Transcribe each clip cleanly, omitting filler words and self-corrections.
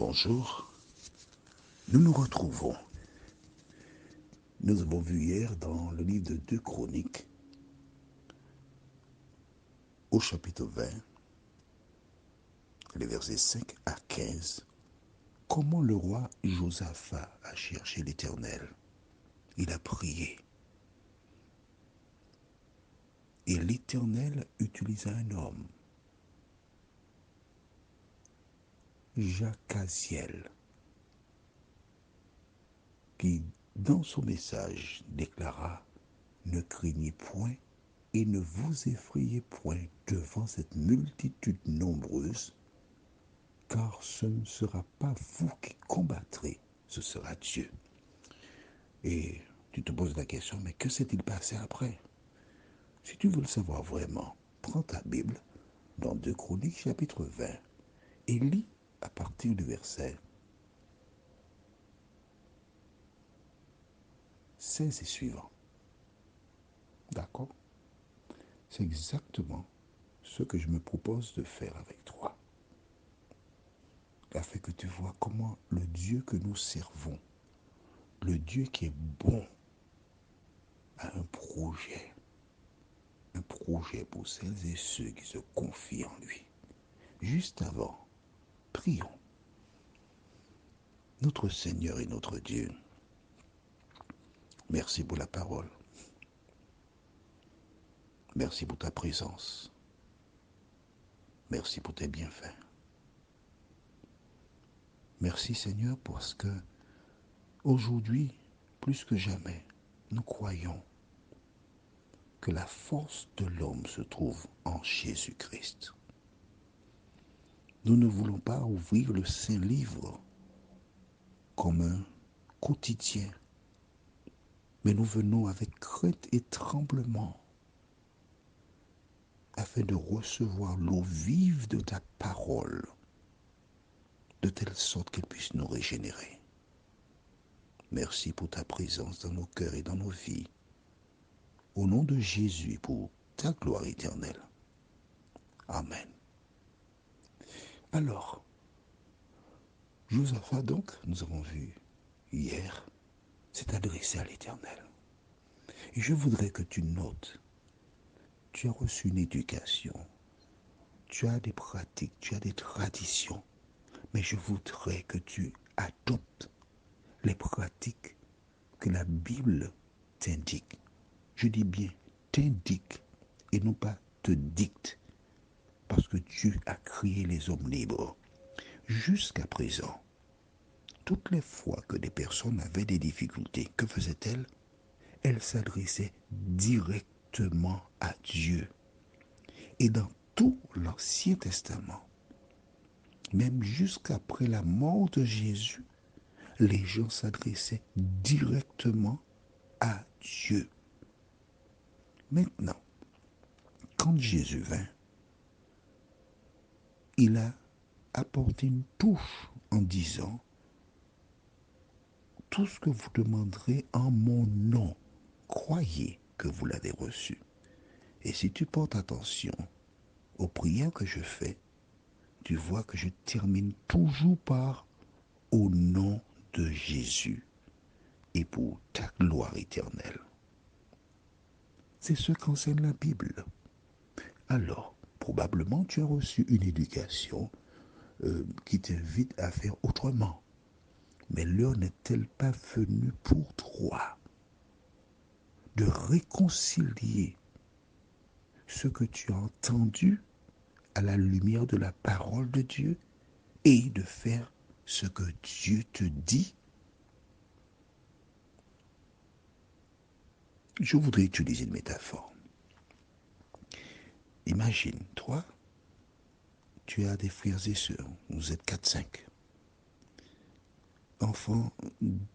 Bonjour, nous nous retrouvons. Nous avons vu hier dans le livre de 2 Chroniques, au chapitre 20, les versets 5 à 15, comment le roi Josaphat a cherché l'Éternel. Il a prié. Et l'Éternel utilisa un homme, Jacaziel, qui, dans son message, déclara « Ne craignez point et ne vous effrayez point devant cette multitude nombreuse, car ce ne sera pas vous qui combattrez, ce sera Dieu. » Et tu te poses la question, mais que s'est-il passé après? Si tu veux le savoir vraiment, prends ta Bible dans 2 Chroniques chapitre 20 et lis à partir du verset 16 et suivant. D'accord? C'est exactement ce que je me propose de faire avec toi, afin que tu vois comment le Dieu que nous servons, le Dieu qui est bon, a un projet pour celles et ceux qui se confient en lui. Juste avant, prions. Notre Seigneur et notre Dieu, merci pour la parole. Merci pour ta présence. Merci pour tes bienfaits. Merci Seigneur parce que aujourd'hui, plus que jamais, nous croyons que la force de l'homme se trouve en Jésus-Christ. Nous ne voulons pas ouvrir le Saint-Livre comme un quotidien, mais nous venons avec crainte et tremblement afin de recevoir l'eau vive de ta parole, de telle sorte qu'elle puisse nous régénérer. Merci pour ta présence dans nos cœurs et dans nos vies. Au nom de Jésus, pour ta gloire éternelle. Amen. Alors, Josaphat, donc, nous avons vu hier, s'est adressé à l'Éternel. Et je voudrais que tu notes, tu as reçu une éducation, tu as des pratiques, tu as des traditions, mais je voudrais que tu adoptes les pratiques que la Bible t'indique. Je dis bien t'indique et non pas te dicte, parce que Dieu a créé les hommes libres. Jusqu'à présent, toutes les fois que des personnes avaient des difficultés, que faisaient-elles? Elles s'adressaient directement à Dieu. Et dans tout l'Ancien Testament, même jusqu'après la mort de Jésus, les gens s'adressaient directement à Dieu. Maintenant, quand Jésus vint, il a apporté une touche en disant « Tout ce que vous demanderez en mon nom, croyez que vous l'avez reçu. » Et si tu portes attention aux prières que je fais, tu vois que je termine toujours par « Au nom de Jésus et pour ta gloire éternelle ». C'est ce qu'enseigne la Bible. Alors, probablement tu as reçu une éducation qui t'invite à faire autrement. Mais l'heure n'est-elle pas venue pour toi de réconcilier ce que tu as entendu à la lumière de la parole de Dieu et de faire ce que Dieu te dit? Je voudrais utiliser une métaphore. Imagine, toi, tu as des frères et sœurs, vous êtes 4-5, enfants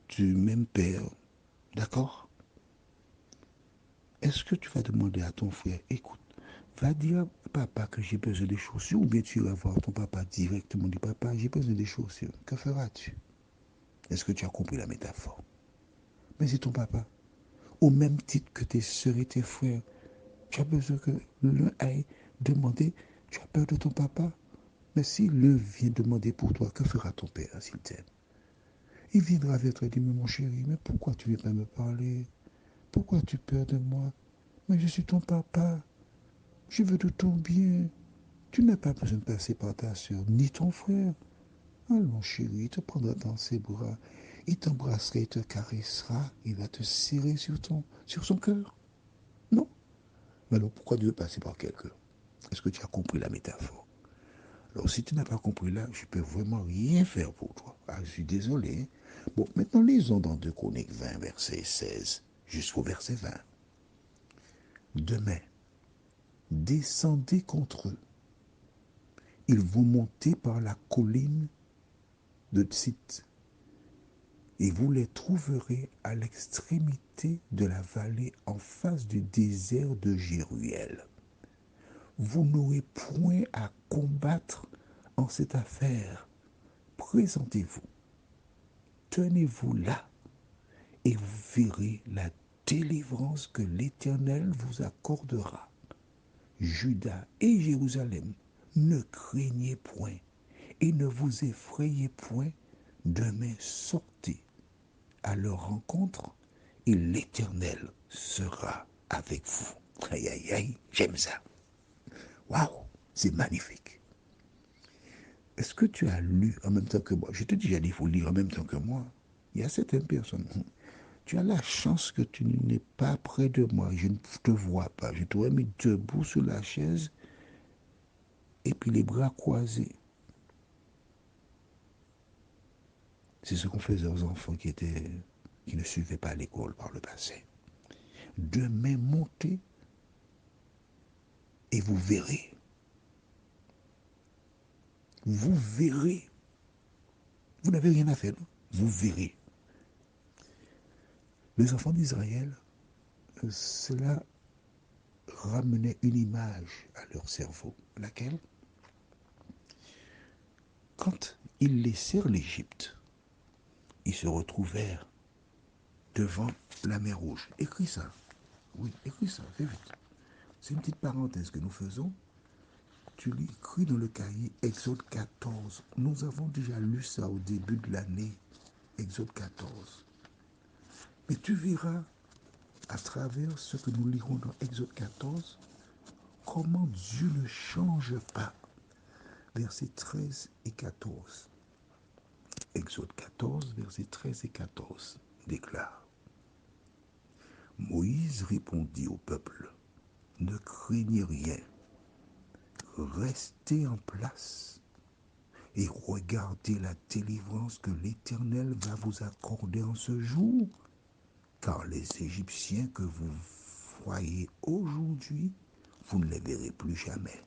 du même père, d'accord? Est-ce que tu vas demander à ton frère, écoute, va dire à papa que j'ai besoin des chaussures, ou bien tu vas voir ton papa directement, dit papa, j'ai besoin des chaussures. Que feras-tu? Est-ce que tu as compris la métaphore? Mais c'est ton papa. Au même titre que tes sœurs et tes frères, tu as besoin que l'un aille demander, tu as peur de ton papa? Mais si l'un vient demander pour toi, que fera ton père s'il t'aime? Il viendra vers toi et dire, mais mon chéri, mais pourquoi tu ne viens pas me parler? Pourquoi tu peurs de moi? Mais je suis ton papa. Je veux de ton bien. Tu n'as pas besoin de passer par ta soeur, ni ton frère. Allons, chéri, il te prendra dans ses bras. Il t'embrassera, il te caressera. Il va te serrer sur son cœur. Non? Mais alors pourquoi tu veux passer par quelqu'un? Est-ce que tu as compris la métaphore? Alors si tu n'as pas compris là, je ne peux vraiment rien faire pour toi. Ah, je suis désolé. Bon, maintenant lisons dans 2 Chroniques 20, verset 16 jusqu'au verset 20. Demain, descendez contre eux. Ils vont monter par la colline de Tsit, et vous les trouverez à l'extrémité de la vallée en face du désert de Jéruel. Vous n'aurez point à combattre en cette affaire. Présentez-vous, tenez-vous là, et vous verrez la délivrance que l'Éternel vous accordera. Juda et Jérusalem, ne craignez point et ne vous effrayez point. Demain sortez à leur rencontre et l'Éternel sera avec vous. Aïe, aïe, aïe, j'aime ça. Waouh, c'est magnifique. Est-ce que tu as lu en même temps que moi? Je te dis, il faut lire en même temps que moi. Il y a certaines personnes. Tu as la chance que tu n'es pas près de moi. Je ne te vois pas. Je t'aurais mis debout sur la chaise et puis les bras croisés. C'est ce qu'on faisait aux enfants qui ne suivaient pas l'école par le passé. Demain, montez et vous verrez. Vous verrez. Vous n'avez rien à faire. Non? Vous verrez. Les enfants d'Israël, cela ramenait une image à leur cerveau. Laquelle? Quand ils laissèrent l'Égypte, ils se retrouvèrent devant la mer Rouge. Écris ça. Oui, écris ça. Fais vite. C'est une petite parenthèse que nous faisons. Tu l'écris dans le cahier Exode 14. Nous avons déjà lu ça au début de l'année. Exode 14. Mais tu verras à travers ce que nous lirons dans Exode 14 comment Dieu ne change pas. Versets 13 et 14. Exode 14, versets 13 et 14 déclare: Moïse répondit au peuple, ne craignez rien, restez en place et regardez la délivrance que l'Éternel va vous accorder en ce jour, car les Égyptiens que vous voyez aujourd'hui, vous ne les verrez plus jamais.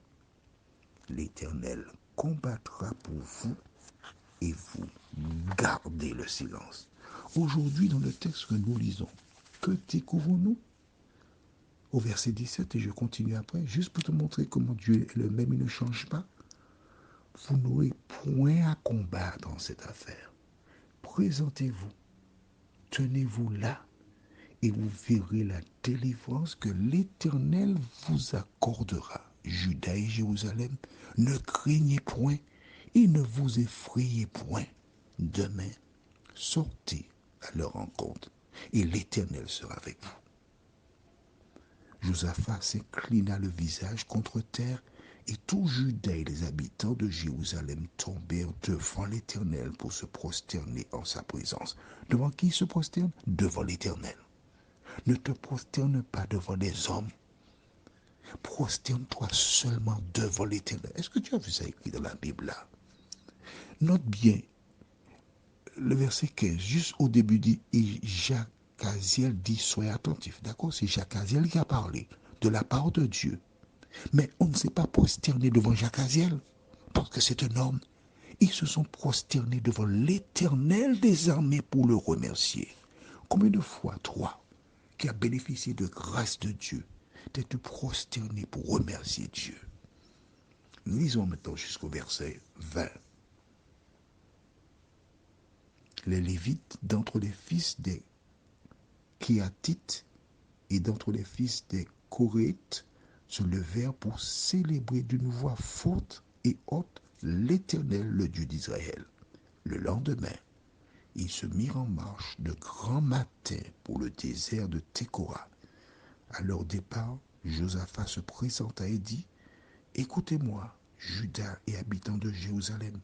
L'Éternel combattra pour vous et vous gardez le silence. Aujourd'hui, dans le texte que nous lisons, que découvrons-nous? Au verset 17, et je continue après, juste pour te montrer comment Dieu est le même, il ne change pas. Vous n'aurez point à combattre en cette affaire. Présentez-vous, tenez-vous là, et vous verrez la délivrance que l'Éternel vous accordera. Juda et Jérusalem, ne craignez point et ne vous effrayez point. Demain, sortez à leur rencontre, et l'Éternel sera avec vous. Josaphat s'inclina le visage contre terre, et tout Juda et les habitants de Jérusalem tombèrent devant l'Éternel pour se prosterner en sa présence. Devant qui se prosterne? Devant l'Éternel. Ne te prosterne pas devant les hommes. Prosterne-toi seulement devant l'Éternel. Est-ce que tu as vu ça écrit dans la Bible là? Note bien, le verset 15, juste au début dit, et Jacaziel dit, soyez attentifs. D'accord? C'est Jacaziel qui a parlé de la part de Dieu. Mais on ne s'est pas prosterné devant Jacaziel, parce que c'est un homme. Ils se sont prosternés devant l'Éternel des armées pour le remercier. Combien de fois, toi, qui as bénéficié de grâce de Dieu, t'es-tu prosterné pour remercier Dieu? Lisons maintenant jusqu'au verset 20. Les Lévites d'entre les fils des Kéatites et d'entre les fils des Koréites se levèrent pour célébrer d'une voix forte et haute l'Éternel, le Dieu d'Israël. Le lendemain, ils se mirent en marche de grand matin pour le désert de Tékora. À leur départ, Josaphat se présenta et dit, écoutez-moi, Juda et habitants de Jérusalem,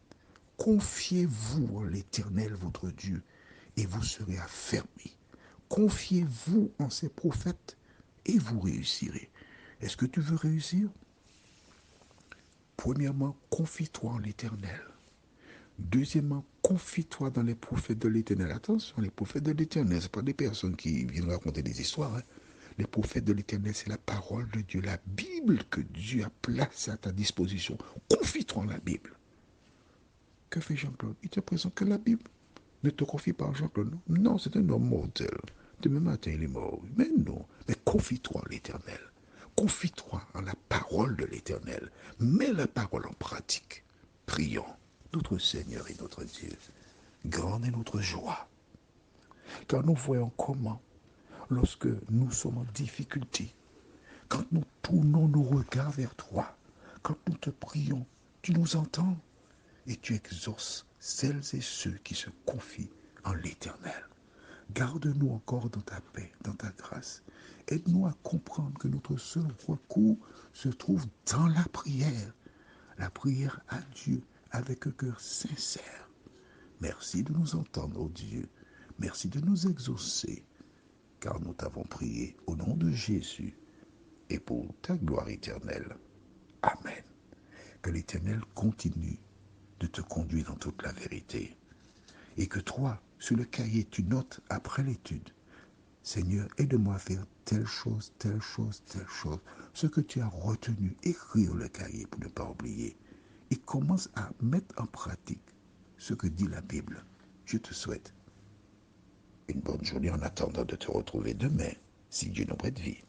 confiez-vous en l'Éternel votre Dieu, et vous serez affermis. Confiez-vous en ses prophètes, et vous réussirez. Est-ce que tu veux réussir? Premièrement, confie-toi en l'Éternel. Deuxièmement, confie-toi dans les prophètes de l'Éternel. Attention, les prophètes de l'Éternel, ce pas des personnes qui viennent raconter des histoires. Les prophètes de l'Éternel, c'est la parole de Dieu, la Bible que Dieu a placée à ta disposition. Confie-toi en la Bible. Que fait Jean-Claude? Il te présente que la Bible. Ne te confie pas en Jean-Claude. Non, c'est un homme mortel. Demain matin, il est mort. Mais non. Mais confie-toi en l'Éternel. Confie-toi en la parole de l'Éternel. Mets la parole en pratique. Prions. Notre Seigneur et notre Dieu, grande est notre joie, car nous voyons comment, lorsque nous sommes en difficulté, quand nous tournons nos regards vers toi, quand nous te prions, tu nous entends et tu exauces celles et ceux qui se confient en l'Éternel. Garde-nous encore dans ta paix, dans ta grâce. Aide-nous à comprendre que notre seul recours se trouve dans la prière à Dieu avec un cœur sincère. Merci de nous entendre, ô Dieu. Merci de nous exaucer, car nous t'avons prié au nom de Jésus et pour ta gloire éternelle. Amen. Que l'Éternel continue de te conduire dans toute la vérité. Et que toi, sur le cahier, tu notes après l'étude, Seigneur, aide-moi à faire telle chose, telle chose, telle chose. Ce que tu as retenu, écrire le cahier pour ne pas oublier. Et commence à mettre en pratique ce que dit la Bible. Je te souhaite une bonne journée en attendant de te retrouver demain, si Dieu nous prête vie.